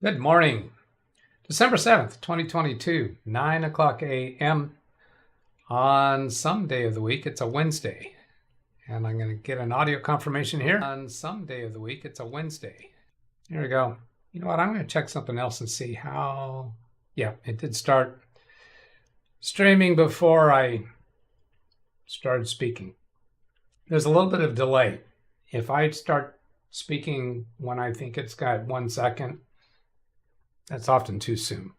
Good morning, December 7th, 2022, 9 o'clock a.m. on some day of the week. It's a Wednesday, and I'm going to get an audio confirmation here. On some day of the week, it's a Wednesday. Here we go. You know what? I'm going to check something else and see how... Yeah, it did start streaming before I started speaking. There's a little bit of delay. If I start speaking when I think it's got 1 second, that's often too soon.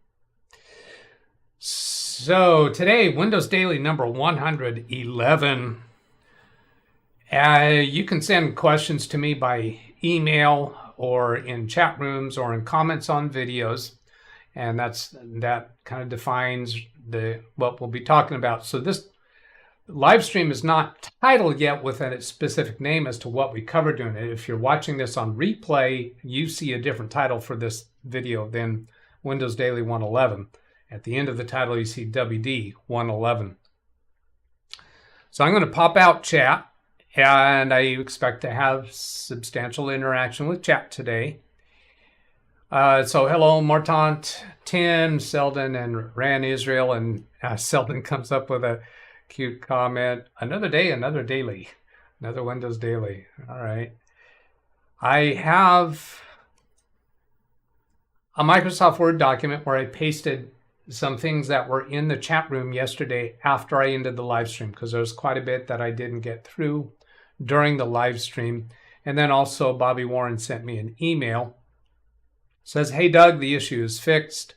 So today, Windows Daily number 111. You can send questions to me by email or in chat rooms or in comments on videos. And that kind of defines what we'll be talking about. So this live stream is not titled yet with a specific name as to what we covered during it. If you're watching this on replay, you see a different title for this video than Windows Daily 111. At the end of the title, you see WD111. So I'm going to pop out chat, and I expect to have substantial interaction with chat today. So hello, Martant, Tim, Selden, and Ran Israel. And Selden comes up with a cute comment. Another day, another daily. Another Windows Daily. All right. I have a Microsoft Word document where I pasted some things that were in the chat room yesterday after I ended the live stream, because there was quite a bit that I didn't get through during the live stream. And then also Bobby Warren sent me an email. Says, hey, Doug, the issue is fixed.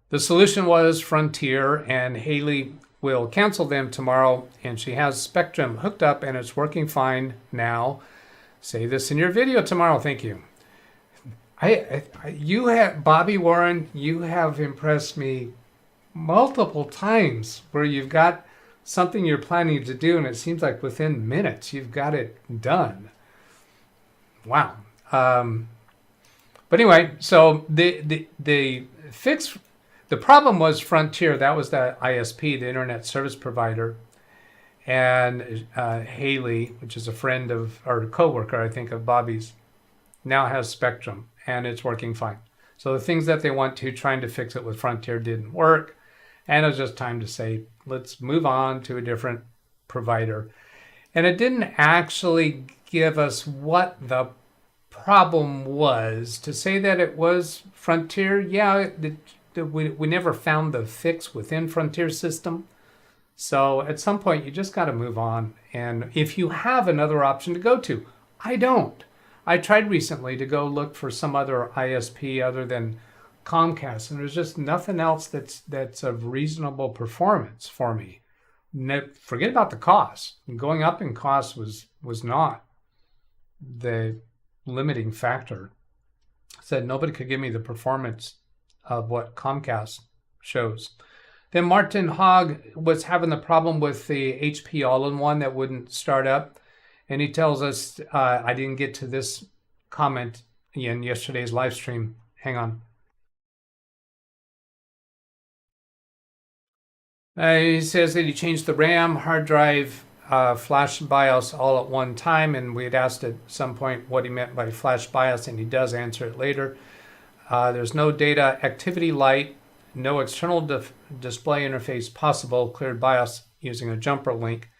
The solution was Frontier, and Haley will cancel them tomorrow, and she has Spectrum hooked up, and it's working fine now. Say this in your video tomorrow. Thank you. You have, Bobby Warren, you have impressed me multiple times where you've got something you're planning to do, and it seems like within minutes you've got it done. Wow. But anyway, so the fix, the problem was Frontier. That was the ISP, the Internet Service Provider. And Haley, which is a friend of, or a coworker, I think, of Bobby's, now has Spectrum, and it's working fine. So the things that they want to, trying to fix it with Frontier didn't work. And it was just time to say, let's move on to a different provider. And it didn't actually give us what the problem was. To say that it was Frontier, yeah, we never found the fix within Frontier's system. So at some point, you just got to move on. And if you have another option to go to, I don't. I tried recently to go look for some other ISP other than Comcast, and there's just nothing else that's of reasonable performance for me. Forget about the cost. Going up in cost was not the limiting factor. Said nobody could give me the performance of what Comcast shows. Then Martin Hogg was having the problem with the HP all-in-one that wouldn't start up. And he tells us, I didn't get to this comment in yesterday's live stream. Hang on. He says that he changed the RAM, hard drive, flash BIOS all at one time, and we had asked at some point what he meant by flash BIOS, and he does answer it later. There's no data activity light, no external display interface possible, cleared BIOS using a jumper link.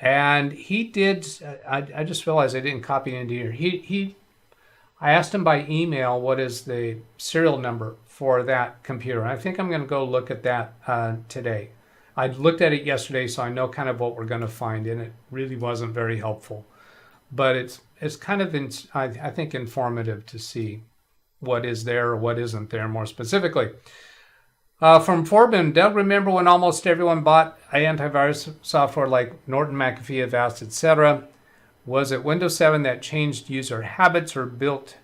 And he did, I just realized I didn't copy it into here. I asked him by email what is the serial number for that computer. And I think I'm going to go look at that today. I looked at it yesterday, so I know kind of what we're going to find, and it really wasn't very helpful. But it's kind of, I think, informative to see what is there or what isn't there more specifically. From Forbin, Doug, remember when almost everyone bought antivirus software like Norton, McAfee, Avast, etc.? Was it Windows 7 that changed user habits or built-in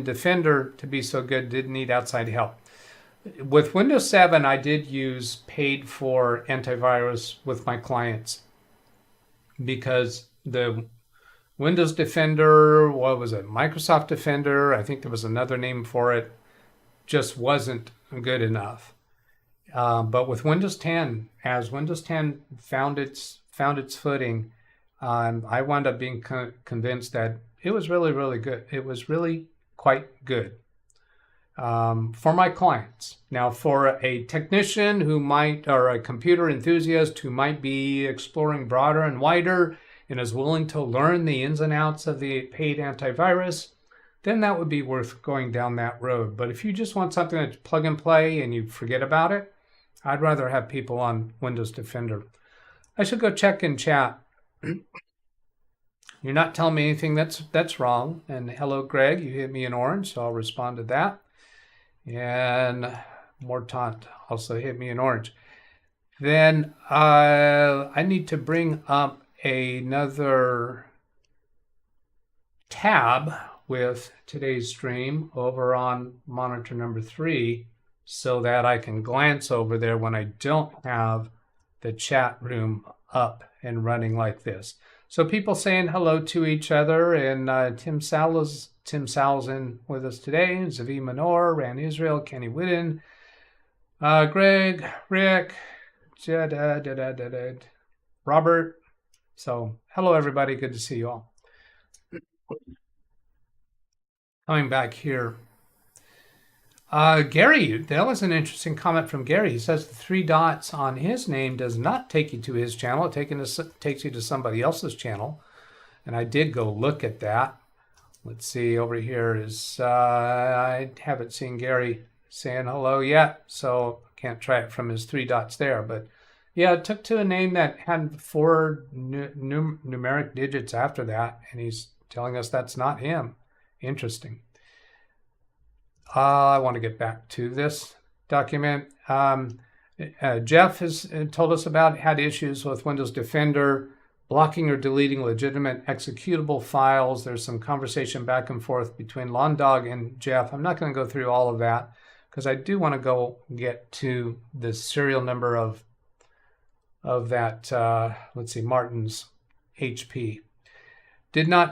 Defender to be so good didn't need outside help? With Windows 7, I did use paid-for antivirus with my clients because the Windows Defender, what was it, Microsoft Defender, I think there was another name for it, just wasn't good enough. But with Windows 10, as Windows 10 found its footing, I wound up being convinced that it was really, really good. It was really quite good. for my clients. Now, for a technician who might, or a computer enthusiast who might be exploring broader and wider and is willing to learn the ins and outs of the paid antivirus, then that would be worth going down that road. But if you just want something that's plug and play and you forget about it, I'd rather have people on Windows Defender. I should go check in chat. You're not telling me anything that's wrong. And hello, Greg, you hit me in orange, so I'll respond to that. And Mortant also hit me in orange. Then I need to bring up another tab with today's stream over on monitor number 3 so that I can glance over there when I don't have the chat room up and running like this. So people saying hello to each other, and Tim Sal's in with us today, Zavi Manor, Ran Israel, Kenny Whitten, Greg, Rick, Robert. So hello everybody, good to see you all. Coming back here. Gary, that was an interesting comment from Gary. He says the 3 dots on his name does not take you to his channel. It takes you to somebody else's channel. And I did go look at that. Let's see, over here is, I haven't seen Gary saying hello yet, so can't try it from his 3 dots there. But yeah, it took to a name that had 4 numeric digits after that, and he's telling us that's not him. Interesting. I want to get back to this document. Jeff has told us about had issues with Windows Defender, blocking or deleting legitimate executable files. There's some conversation back and forth between Londog and Jeff. I'm not going to go through all of that because I do want to go get to the serial number of that, let's see, Martin's HP. Daniel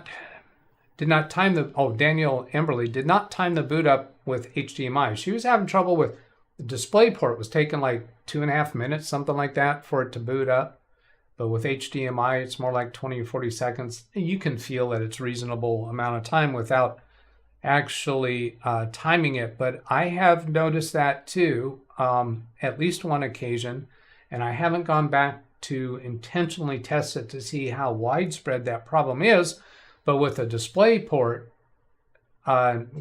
Emberley did not time the boot up with HDMI. She was having trouble with the DisplayPort. It was taking like 2.5 minutes, something like that, for it to boot up. But with HDMI, it's more like 20 or 40 seconds. You can feel that it's reasonable amount of time without actually timing it. But I have noticed that too, at least one occasion, and I haven't gone back to intentionally test it to see how widespread that problem is. But with a DisplayPort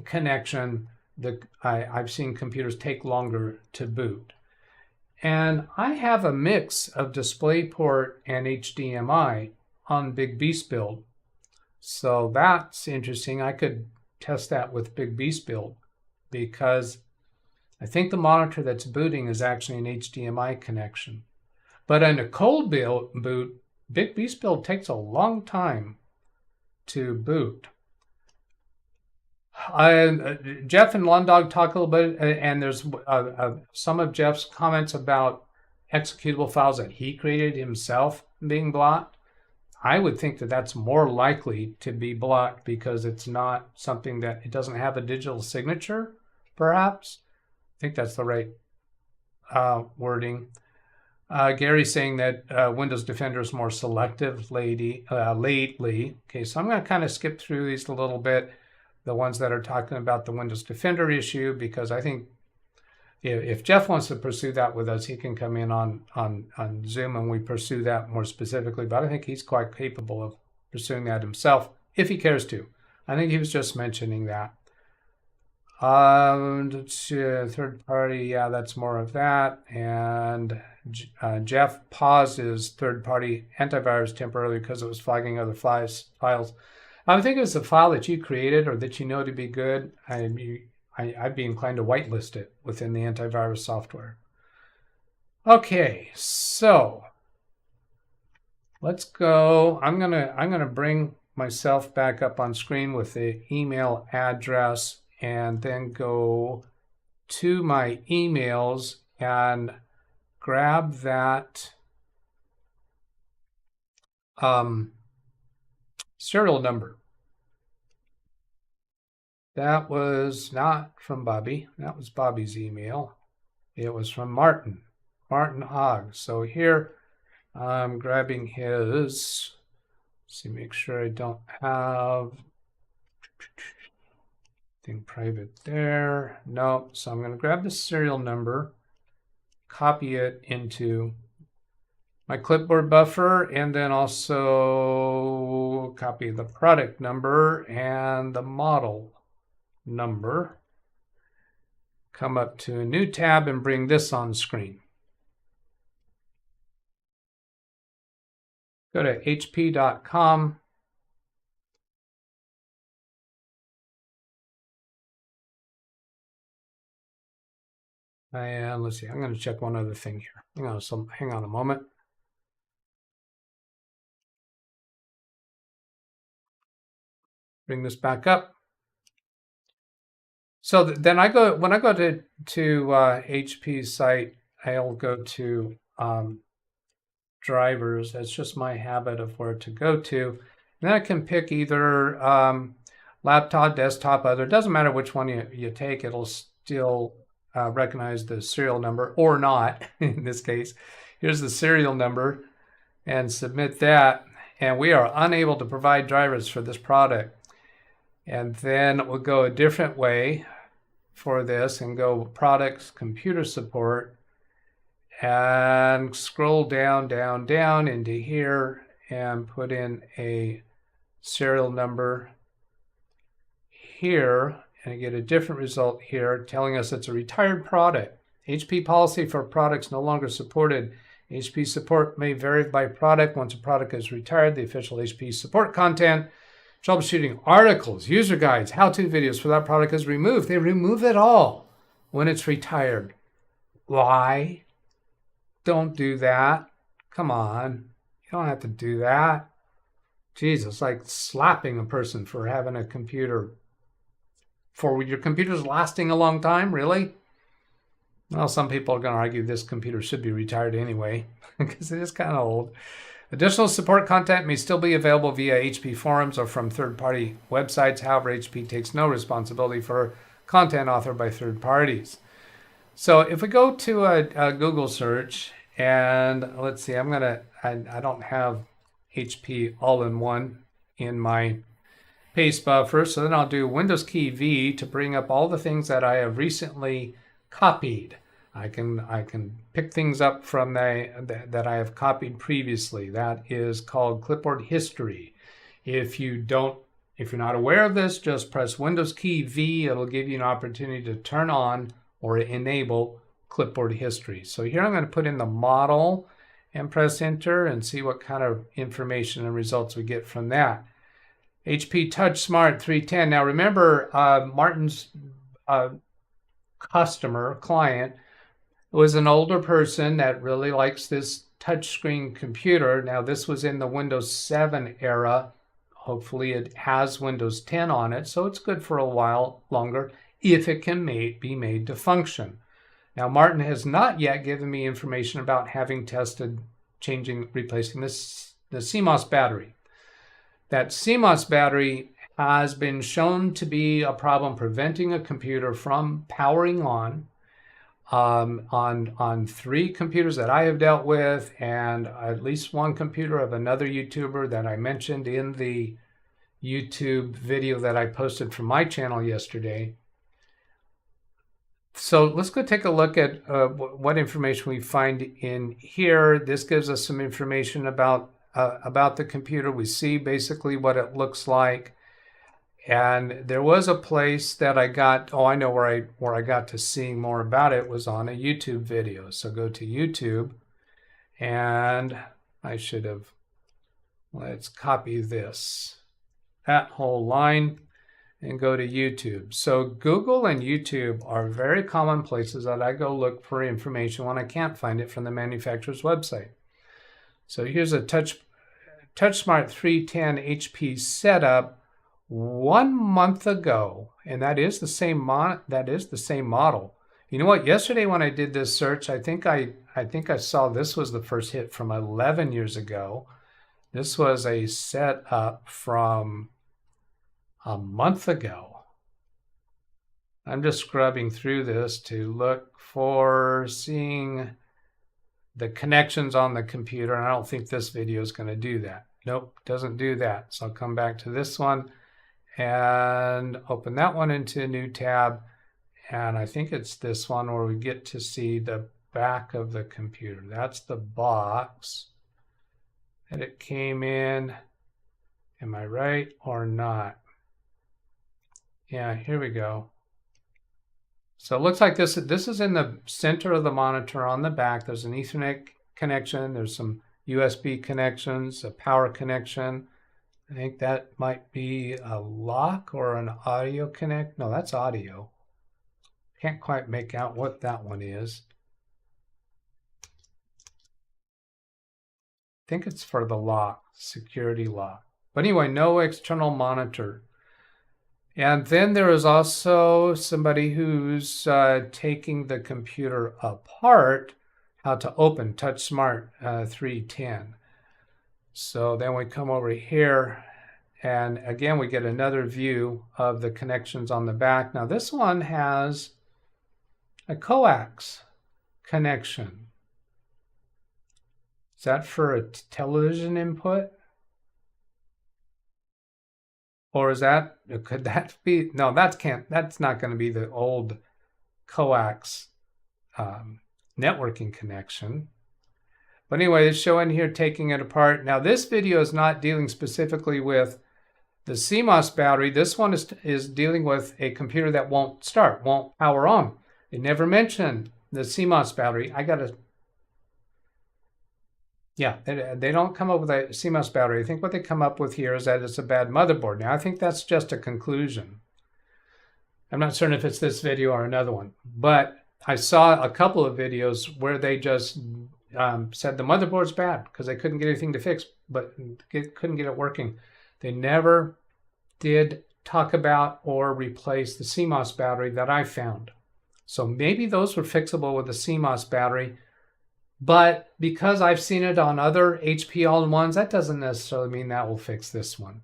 connection, I've seen computers take longer to boot. And I have a mix of DisplayPort and HDMI on Big Beast Build. So that's interesting. I could test that with Big Beast Build because I think the monitor that's booting is actually an HDMI connection. But in a cold boot, Big Beast Build takes a long time to boot. Jeff and Londog talk a little bit, and there's some of Jeff's comments about executable files that he created himself being blocked. I would think that that's more likely to be blocked because it's not something that it doesn't have a digital signature, perhaps. I think that's the right wording. Gary's saying that Windows Defender is more selective lately. Okay, so I'm going to kind of skip through these a little bit, the ones that are talking about the Windows Defender issue, because I think if Jeff wants to pursue that with us, he can come in on Zoom and we pursue that more specifically. But I think he's quite capable of pursuing that himself if he cares to. I think he was just mentioning that. Third party, yeah, that's more of that. And Jeff paused his third-party antivirus temporarily because it was flagging other files. I think it was a file that you created or that you know to be good. I'd be inclined to whitelist it within the antivirus software. Okay, so let's go. I'm gonna bring myself back up on screen with the email address and then go to my emails and grab that serial number. That was not from Bobby. That was Bobby's email. It was from Martin Hogg. So here I'm grabbing his. Let's see, make sure I don't have Anything private there? No. So I'm going to grab the serial number, copy it into my clipboard buffer, and then also copy the product number and the model number. Come up to a new tab and bring this on screen. Go to hp.com. And let's see, I'm going to check one other thing here. Hang on a moment. Bring this back up. So then when I go to HP's site, I'll go to drivers. That's just my habit of where to go to. And then I can pick either laptop, desktop, other. It doesn't matter which one you take. It'll still recognize the serial number or not. In this case, here's the serial number, and submit that. And we are unable to provide drivers for this product. And then we'll go a different way for this and go products, computer support, and scroll down into here and put in a serial number here, and I get a different result here telling us it's a retired product. HP policy for products no longer supported. HP support may vary by product. Once a product is retired, the official HP support content, troubleshooting articles, user guides, how-to videos for that product is removed. They remove it all when it's retired. Why? Don't do that. Come on. You don't have to do that. Jesus, like slapping a person for having a computer. For your computer's lasting a long time, really? Well, some people are going to argue this computer should be retired anyway, because it is kind of old. Additional support content may still be available via HP forums or from third-party websites. However, HP takes no responsibility for content authored by third parties. So if we go to a Google search, and let's see, I don't have HP all-in-one in my paste buffer, so then I'll do Windows key V to bring up all the things that I have recently copied. I can pick things up from that I have copied previously. That is called clipboard history. If you're not aware of this, just press Windows key V. It'll give you an opportunity to turn on or enable clipboard history. So here I'm going to put in the model and press enter and see what kind of information and results we get from that. HP Touch Smart 310. Now remember, Martin's client was an older person that really likes this touchscreen computer. Now this was in the Windows 7 era. Hopefully it has Windows 10 on it, so it's good for a while longer if it can be made to function. Now Martin has not yet given me information about having tested replacing the CMOS battery. That CMOS battery has been shown to be a problem preventing a computer from powering on 3 computers that I have dealt with, and at least one computer of another YouTuber that I mentioned in the YouTube video that I posted from my channel yesterday. So let's go take a look at what information we find in here. This gives us some information about the computer. We see basically what it looks like. And there was a place that I got, I know where I got to seeing more about it was on a YouTube video. So go to YouTube, and let's copy that whole line and go to YouTube. So Google and YouTube are very common places that I go look for information when I can't find it from the manufacturer's website. So here's a TouchSmart 310 HP setup 1 month ago, and that is the same model. You know what? Yesterday when I did this search, I think I saw this was the first hit from 11 years ago. This was a setup from a month ago. I'm just scrubbing through this to look for seeing the connections on the computer, and I don't think this video is going to do that. Nope, doesn't do that. So I'll come back to this one and open that one into a new tab. And I think it's this one where we get to see the back of the computer. That's the box that it came in. Am I right or not? Yeah, here we go. So it looks like this is in the center of the monitor on the back. There's an Ethernet connection. There's some USB connections, a power connection. I think that might be a lock or an audio connect. No, that's audio. Can't quite make out what that one is. I think it's for the lock, security lock. But anyway, no external monitor. And then there is also somebody who's taking the computer apart, how to open TouchSmart 310. So then we come over here, and again, we get another view of the connections on the back. Now this one has a coax connection. Is that for a television input? Or is that, could that be, no, that's not going to be the old coax networking connection. But anyway, it's showing here taking it apart. Now this video is not dealing specifically with the CMOS battery. This one is dealing with a computer that won't start, won't power on. They never mentioned the CMOS battery. Yeah, they don't come up with a CMOS battery. I think what they come up with here is that it's a bad motherboard. Now, I think that's just a conclusion. I'm not certain if it's this video or another one, but I saw a couple of videos where they just said the motherboard's bad because they couldn't get anything to fix, but couldn't get it working. They never did talk about or replace the CMOS battery that I found. So maybe those were fixable with the CMOS battery. But because I've seen it on other HP all-in-ones, that doesn't necessarily mean that will fix this one.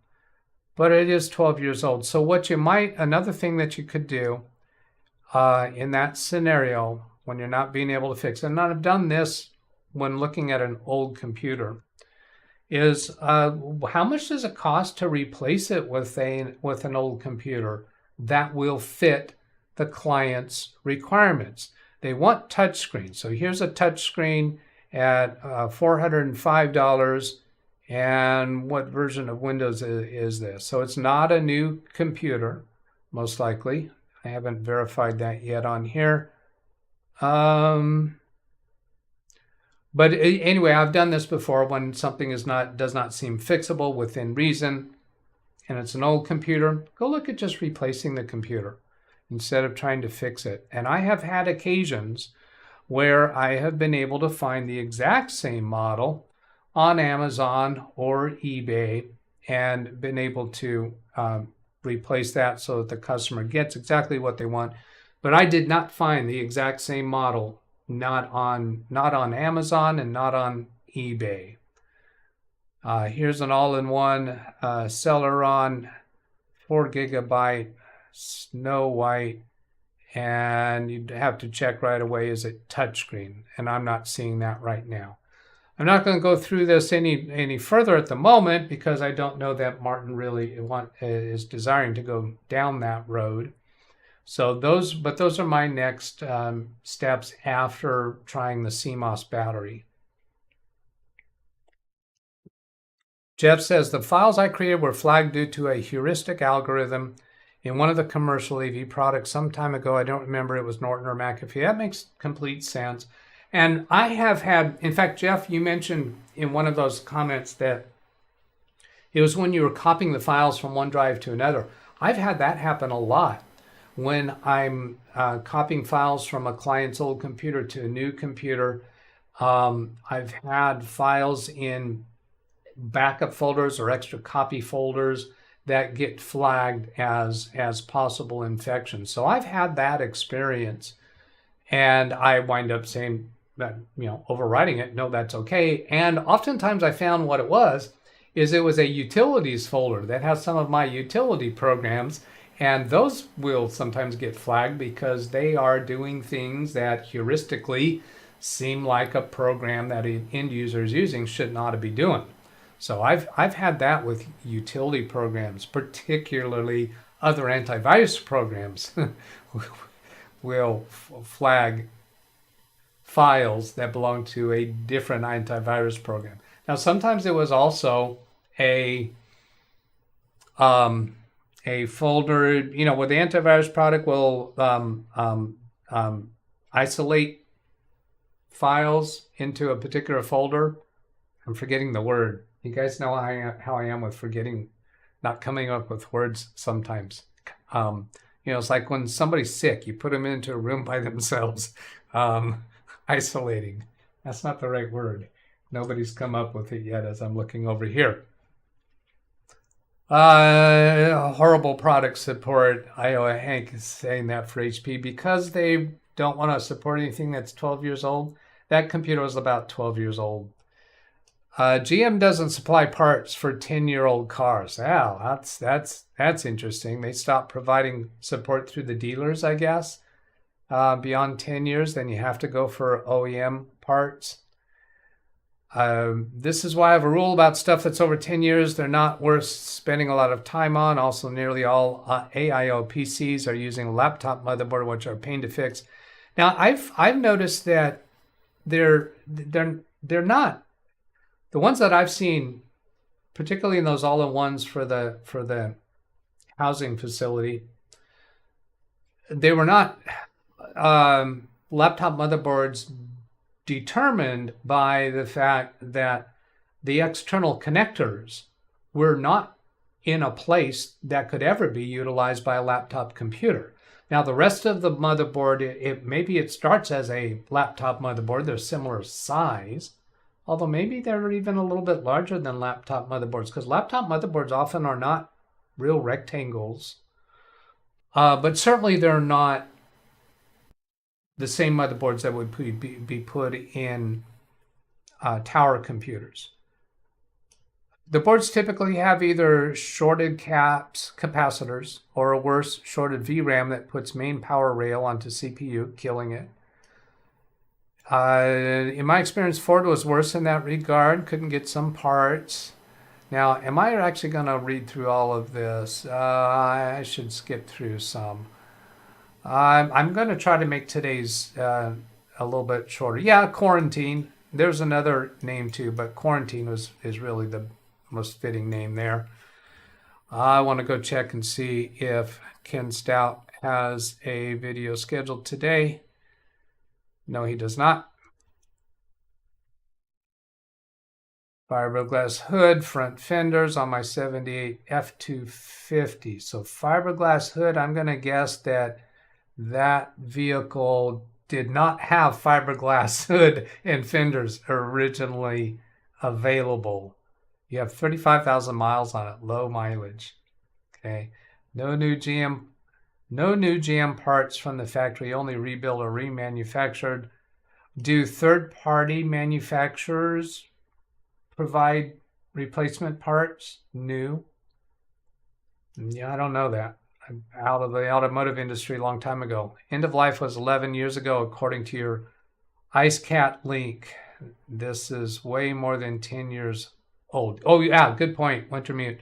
But it is 12 years old. So what you might, another thing that you could do in that scenario, when you're not being able to fix it, and I've done this when looking at an old computer, is how much does it cost to replace it with an old computer that will fit the client's requirements? They want touchscreen. So here's a touchscreen at $405. And what version of Windows is this? So it's not a new computer, most likely. I haven't verified that yet on here. But anyway, I've done this before when something does not seem fixable within reason, and it's an old computer. Go look at just replacing the computer instead of trying to fix it. And I have had occasions where I have been able to find the exact same model on Amazon or eBay and been able to replace that so that the customer gets exactly what they want. But I did not find the exact same model, not on Amazon and not on eBay. Here's an all-in-one Celeron 4 GB Snow White, and you'd have to check right away, is it touchscreen? And I'm not seeing that right now. I'm not going to go through this any further at the moment because I don't know that Martin really is desiring to go down that road. So those are my next steps after trying the CMOS battery. Jeff says, the files I created were flagged due to a heuristic algorithm in one of the commercial AV products some time ago. I don't remember it was Norton or McAfee. That makes complete sense. And I have had, in fact, Jeff, you mentioned in one of those comments that it was when you were copying the files from one drive to another. I've had that happen a lot when I'm copying files from a client's old computer to a new computer. I've had files in backup folders or extra copy folders that get flagged as possible infection. So I've had that experience, and I wind up saying that, overwriting it, no, that's okay. And oftentimes I found what it was a utilities folder that has some of my utility programs, and those will sometimes get flagged because they are doing things that heuristically seem like a program that an end user is using should not be doing. So I've had that with utility programs, particularly other antivirus programs will flag files that belong to a different antivirus program. Now, sometimes it was also a folder, you know, where the antivirus product will isolate files into a particular folder. I'm forgetting the word. You guys know how I am with forgetting, not coming up with words sometimes. You know, it's like when somebody's sick, you put them into a room by themselves, isolating. That's not the right word. Nobody's come up with it yet as I'm looking over here. Horrible product support. Iowa Hank is saying that for HP because they don't want to support anything that's 12 years old. That computer was about 12 years old. GM doesn't supply parts for 10-year-old cars. Wow, that's interesting. They stopped providing support through the dealers, I guess. Beyond 10 years, then you have to go for OEM parts. This is why I have a rule about stuff that's over 10 years. They're not worth spending a lot of time on. Also, nearly all AIO PCs are using a laptop motherboard, which are a pain to fix. Now, I've noticed that they're not. The ones that I've seen, particularly in those all-in-ones for the housing facility, they were not laptop motherboards determined by the fact that the external connectors were not in a place that could ever be utilized by a laptop computer. Now, the rest of the motherboard, maybe it starts as a laptop motherboard. They're similar size, although maybe they're even a little bit larger than laptop motherboards, because laptop motherboards often are not real rectangles. But certainly they're not the same motherboards that would be put in tower computers. The boards typically have either shorted capacitors, or worse, shorted VRAM that puts main power rail onto CPU, killing it. In my experience, Ford was worse in that regard, couldn't get some parts. Now, am I actually going to read through all of this? I should skip through some. I'm going to try to make today's a little bit shorter. Yeah, quarantine. There's another name too, but quarantine is really the most fitting name there. I want to go check and see if Ken Stout has a video scheduled today. No, he does not. Fiberglass hood, front fenders on my 78 F250. So fiberglass hood, I'm going to guess that vehicle did not have fiberglass hood and fenders originally available. You have 35,000 miles on it, low mileage. Okay, no new GM parts from the factory, only rebuilt or remanufactured. Do third-party manufacturers provide replacement parts? New? Yeah, I don't know that. I'm out of the automotive industry a long time ago. End of life was 11 years ago, according to your IceCat link. This is way more than 10 years old. Oh, yeah, good point. Winter mute.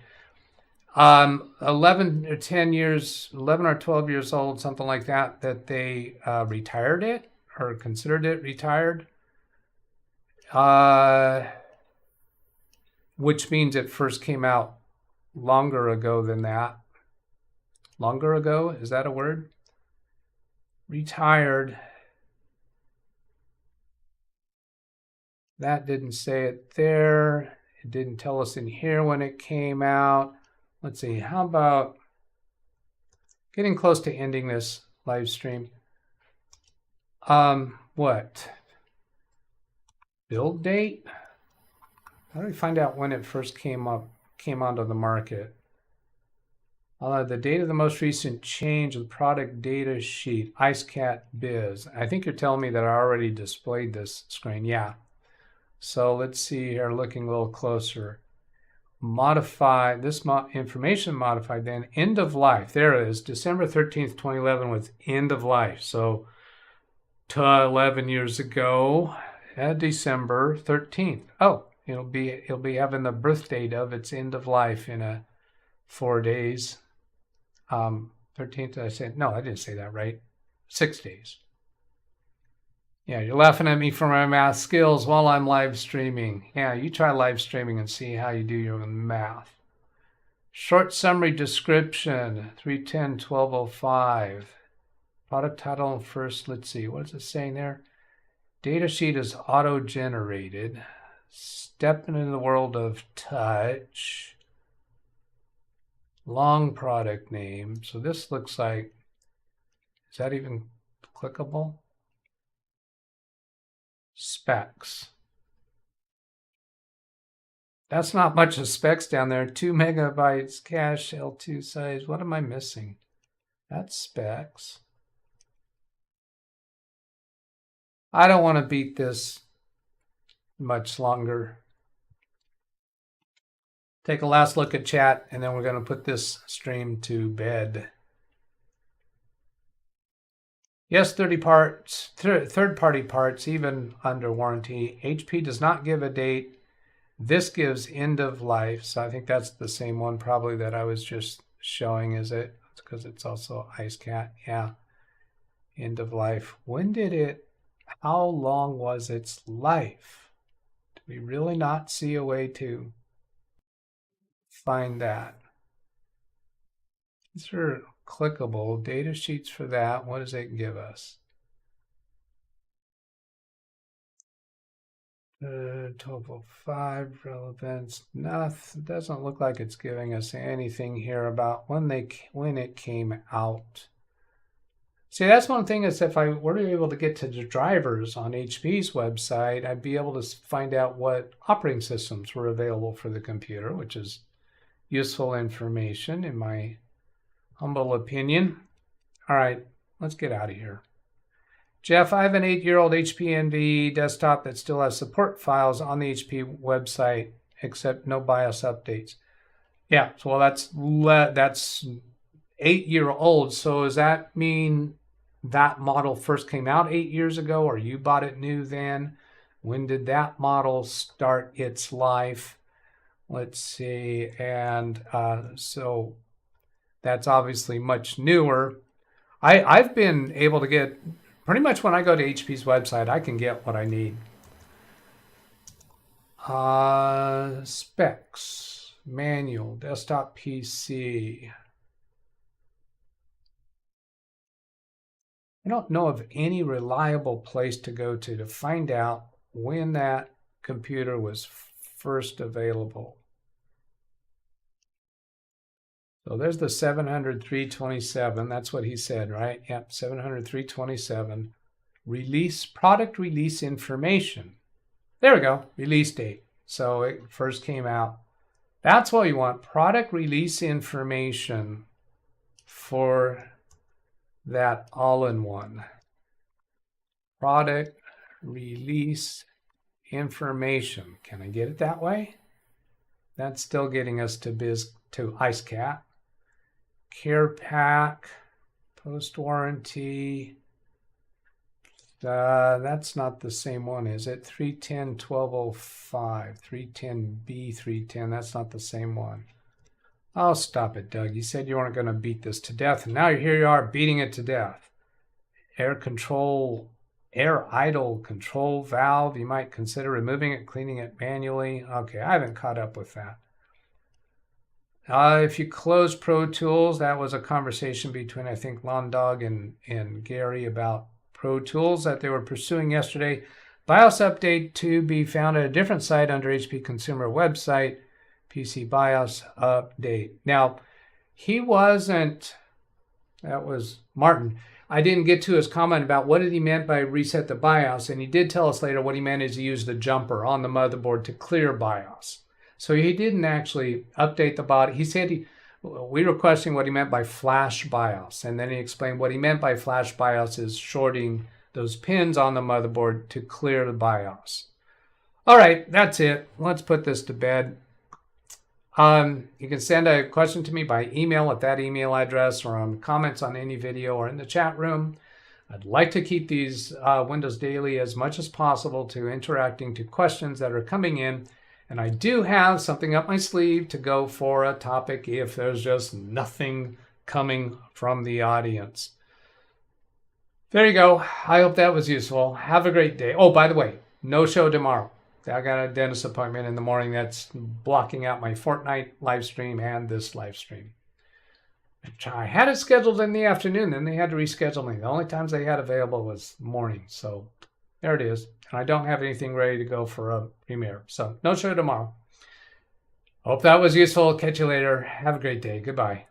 11 or 10 years, 11 or 12 years old, something like that, that they retired it or considered it retired. Which means it first came out longer ago than that. Longer ago, is that a word? Retired. That didn't say it there. It didn't tell us in here when it came out. Let's see, how about getting close to ending this live stream? What? Build date? How do we find out when it first came onto the market? The date of the most recent change of the product data sheet, IceCat Biz. I think you're telling me that I already displayed this screen. Yeah. So let's see here, looking a little closer. Modify, this information modified then, end of life. There it is, December 13th, 2011 was end of life. So 11 years ago, December 13th. Oh, It'll be having the birth date of its end of life in 4 days. 13th, I said, no, I didn't say that right. 6 days. Yeah, you're laughing at me for my math skills while I'm live streaming. Yeah, you try live streaming and see how you do your math. Short summary description, 310-1205. Product title first, let's see, what is it saying there? Data sheet is auto-generated. Stepping in the world of touch. Long product name. So this looks like, is that even clickable? Specs. That's not much of specs down there. 2 megabytes cache, L2 size. What am I missing? That's specs. I don't want to beat this much longer. Take a last look at chat, and then we're going to put this stream to bed. Yes, third-party parts, even under warranty. HP does not give a date. This gives end of life. So I think that's the same one probably that I was just showing, is it? It's because it's also IceCat. Yeah. End of life. When did it, how long was its life? Do we really not see a way to find that? These are clickable data sheets for that. What does it give us? 1205 relevance. Nothing. Doesn't look like it's giving us anything here about when it came out. See, that's one thing, is if I were able to get to the drivers on HP's website, I'd be able to find out what operating systems were available for the computer, which is useful information in my humble opinion. All right, let's get out of here. Jeff, I have an 8-year-old HP Envy desktop that still has support files on the HP website, except no BIOS updates. Yeah, so well, that's 8-year-old. So does that mean that model first came out 8 years ago, or you bought it new then? When did that model start its life? Let's see, and so that's obviously much newer. I've been able to get, pretty much when I go to HP's website, I can get what I need. Specs, manual, desktop PC. I don't know of any reliable place to go to find out when that computer was first available. So there's the 700-327. That's what he said, right? Yep, 700-327. Release, product release information. There we go, release date. So it first came out. That's what you want, product release information for that all-in-one. Product release information. Can I get it that way? That's still getting us to IceCat. Care pack, post warranty. That's not the same one, is it? 310-1205, 310B310. That's not the same one. Oh, stop it, Doug. You said you weren't going to beat this to death, and now here you are beating it to death. Air idle control valve. You might consider removing it, cleaning it manually. Okay, I haven't caught up with that. If you close Pro Tools, that was a conversation between, I think, Londog and Gary about Pro Tools that they were pursuing yesterday. BIOS update to be found at a different site under HP Consumer website, PC BIOS update. Now, that was Martin. I didn't get to his comment about what did he meant by reset the BIOS, and he did tell us later what he meant is to use the jumper on the motherboard to clear BIOS. So he didn't actually update the body. He said we were questioning what he meant by flash BIOS, and then he explained what he meant by flash BIOS is shorting those pins on the motherboard to clear the BIOS. All right, that's it. Let's put this to bed. You can send a question to me by email at that email address, or on comments on any video, or in the chat room. I'd like to keep these Windows Daily as much as possible to interacting to questions that are coming in. And I do have something up my sleeve to go for a topic if there's just nothing coming from the audience. There you go. I hope that was useful. Have a great day. Oh, by the way, no show tomorrow. I got a dentist appointment in the morning that's blocking out my fortnight live stream and this live stream. I had it scheduled in the afternoon, then they had to reschedule me. The only times they had available was morning. So there it is. And I don't have anything ready to go for a premiere. So no show tomorrow. Hope that was useful. Catch you later. Have a great day. Goodbye.